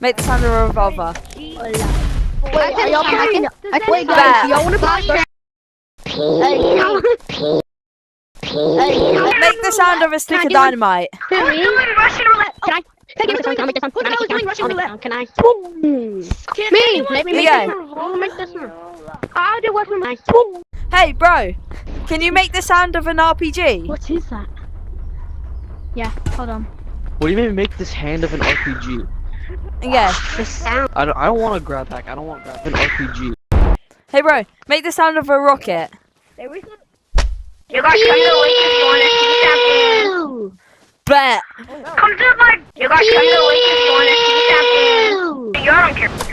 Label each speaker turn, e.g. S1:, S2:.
S1: Make the sound of a revolver.
S2: Wait, are y'all packing? Wait,
S1: Bet.
S2: guys, do y'all want to pack?
S1: Make the sound of a stick of dynamite.
S2: Who's doing Russian roulette? Can I make this one? Who's doing Russian roulette? Can I? Me. Let me make this one. I'll make this one. I'll do Russian roulette.
S1: Hey, bro. Can you make the sound of an RPG?
S2: What is that? Yeah, hold on.
S3: What do you mean make this hand of an RPG?
S1: Yeah.
S2: The sound.
S3: I don't want to grab back. I don't want to grab an RPG.
S1: Hey, bro. Make the sound of a rocket.
S4: You guys come to the Lakers one and see something.
S1: Bet.
S4: Come to the You guys come to the Lakers one and see something. You don't care.